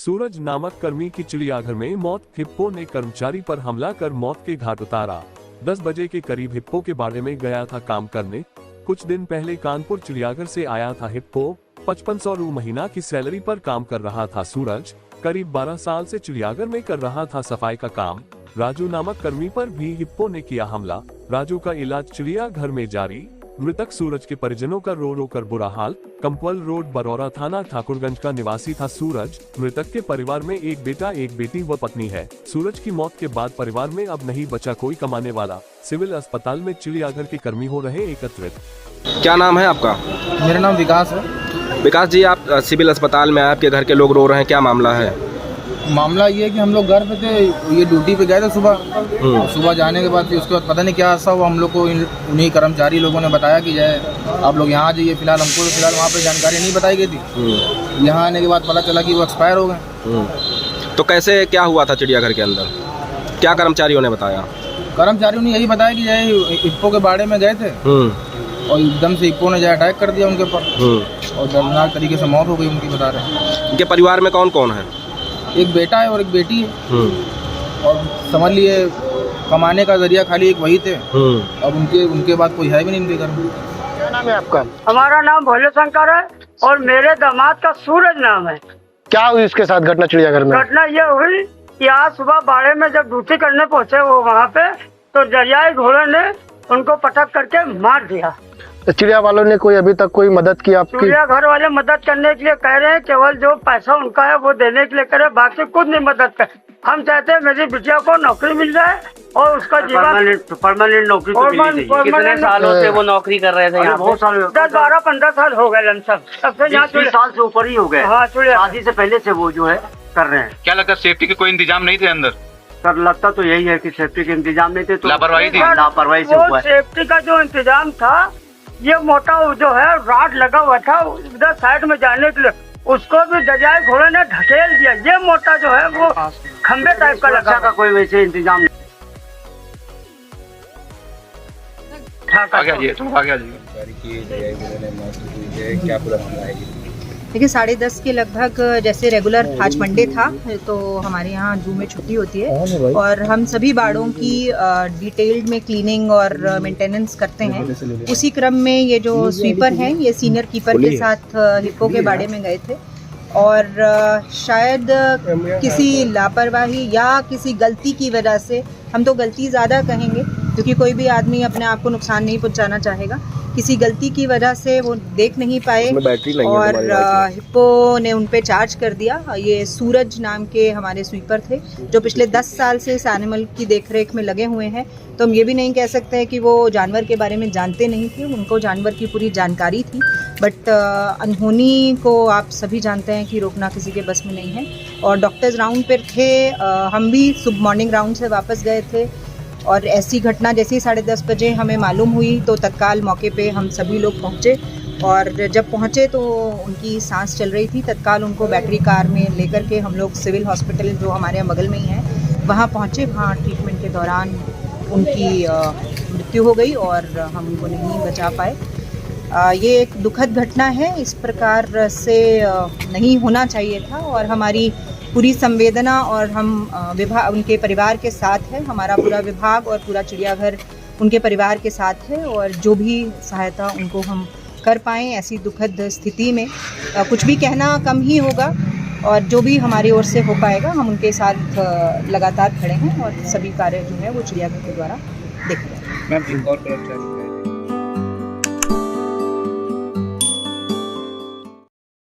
सूरज नामक कर्मी की चिड़ियाघर में मौत। हिप्पो ने कर्मचारी पर हमला कर मौत के घाट उतारा। 10 बजे के करीब हिप्पो के बाड़े में गया था काम करने। कुछ दिन पहले कानपुर चिड़ियाघर से आया था हिप्पो। 5500 रू महीना की सैलरी पर काम कर रहा था सूरज। करीब 12 साल से चिड़ियाघर में कर रहा था सफाई का काम। राजू नामक कर्मी पर भी हिप्पो ने किया हमला। राजू का इलाज चिड़ियाघर में जारी। मृतक सूरज के परिजनों का रो रो कर बुरा हाल। कंपवल रोड, बरौरा थाना, ठाकुरगंज का निवासी था सूरज। मृतक के परिवार में एक बेटा, एक बेटी व पत्नी है। सूरज की मौत के बाद परिवार में अब नहीं बचा कोई कमाने वाला। सिविल अस्पताल में चिड़ियाघर के कर्मी हो रहे एकत्रित। क्या नाम है आपका? मेरा नाम विकास है। विकास जी, आप सिविल अस्पताल में आपके घर के लोग रो रहे हैं, क्या मामला है? मामला ये है कि हम लोग घर पे थे, ये ड्यूटी पे गए थे सुबह जाने के बाद फिर उसके बाद पता नहीं क्या हादसा हुआ। हम लोग को उन्हीं कर्मचारी लोगों ने बताया कि जाए आप लोग यहाँ आ जाइए। फिलहाल हमको तो फिलहाल वहाँ पे जानकारी नहीं बताई गई थी। यहाँ आने के बाद पता चला कि वो एक्सपायर हो गए। तो कैसे क्या हुआ था चिड़ियाघर के अंदर? क्या कर्मचारियों ने बताया? कर्मचारियों ने यही बताया कि जाए हिप्पो के बाड़े में गए थे और एकदम से हिप्पो ने जाए अटैक कर दिया उनके ऊपर और दर्दनाक तरीके से मौत हो गई उनकी, बता रहे हैं। इनके परिवार में कौन कौन है? एक बेटा है और एक बेटी है। और समझ लिए कमाने का जरिया खाली एक वही थे। अब उनके बाद कोई है भी नहीं इनके घर में। क्या नाम है आपका? हमारा नाम भोले शंकर है और मेरे दामाद का सूरज नाम है। क्या हुई उसके साथ घटना चिड़ियाघर में? घटना ये हुई कि आज सुबह बाड़े में जब ड्यूटी करने पहुंचे वो वहाँ पे, तो दरियाई घोड़े ने उनको पटक करके मार दिया। तो चिड़िया वालों ने कोई अभी तक कोई मदद की आपकी? चिड़ियाघर वाले मदद करने के लिए कह रहे हैं, केवल जो पैसा उनका है वो देने के लिए करे, बाकी कुछ नहीं मदद कर। हम चाहते हैं मेरी बिटिया को नौकरी मिल जाए और उसका जीवन परमानेंट नौकरी तो मिलनी चाहिए। कितने सालों से वो नौकरी कर रहे थे यहाँ? बहुत साल, 10-12-15 साल हो गए लमसम। तब से यहाँ 20 साल से ऊपर ही हो गए। हाँ, शादी से पहले से वो जो है कर रहे हैं। क्या लगता है सेफ्टी के कोई इंतजाम नहीं थे अंदर? सर लगता तो यही है कि सेफ्टी के इंतजाम नहीं थे, तो लापरवाही थी। लापरवाही से हुआ है। सेफ्टी का जो इंतजाम था, ये मोटा जो है राड लगा हुआ था उधर साइड में जाने के लिए, उसको भी दरियाई घोड़े ने ढकेल दिया। ये मोटा जो है वो खंबे टाइप का लगा का कोई वैसे इंतजाम नहीं। देखिए 10:30 के लगभग, जैसे रेगुलर आज मंडे था तो हमारे यहाँ जू में छुट्टी होती है और हम सभी बाड़ों की डिटेल्ड में क्लीनिंग और मेंटेनेंस करते हैं। उसी क्रम में ये जो स्वीपर हैं ये सीनियर कीपर के साथ हिप्पो के बाड़े में गए थे और शायद किसी लापरवाही या किसी गलती की वजह से, हम तो गलती ज़्यादा कहेंगे क्योंकि कोई भी आदमी अपने आप को नुकसान नहीं पहुंचाना चाहेगा, किसी गलती की वजह से वो देख नहीं पाए और हिप्पो ने उन पे चार्ज कर दिया। ये सूरज नाम के हमारे स्वीपर थे जो पिछले 10 साल से इस एनिमल की देखरेख में लगे हुए हैं। तो हम ये भी नहीं कह सकते हैं कि वो जानवर के बारे में जानते नहीं थे, उनको जानवर की पूरी जानकारी थी, बट अनहोनी को आप सभी जानते हैं कि रोकना किसी के बस में नहीं है। और डॉक्टर्स राउंड पर थे, हम भी सुबह मॉर्निंग राउंड से वापस गए थे और ऐसी घटना जैसे ही 10:30 बजे हमें मालूम हुई तो तत्काल मौके पे हम सभी लोग पहुँचे और जब पहुँचे तो उनकी सांस चल रही थी। तत्काल उनको बैटरी कार में लेकर के हम लोग सिविल हॉस्पिटल जो हमारे बगल में ही है वहाँ पहुँचे। वहाँ ट्रीटमेंट के दौरान उनकी मृत्यु हो गई और हम उनको नहीं बचा पाए। ये एक दुखद घटना है, इस प्रकार से नहीं होना चाहिए था और हमारी पूरी संवेदना और हम विभाग उनके परिवार के साथ है। हमारा पूरा विभाग और पूरा चिड़ियाघर उनके परिवार के साथ है और जो भी सहायता उनको हम कर पाएँ ऐसी दुखद स्थिति में, कुछ भी कहना कम ही होगा और जो भी हमारी ओर से हो पाएगा हम उनके साथ लगातार खड़े हैं और सभी कार्य जो है वो चिड़ियाघर के द्वारा देख रहे हैं।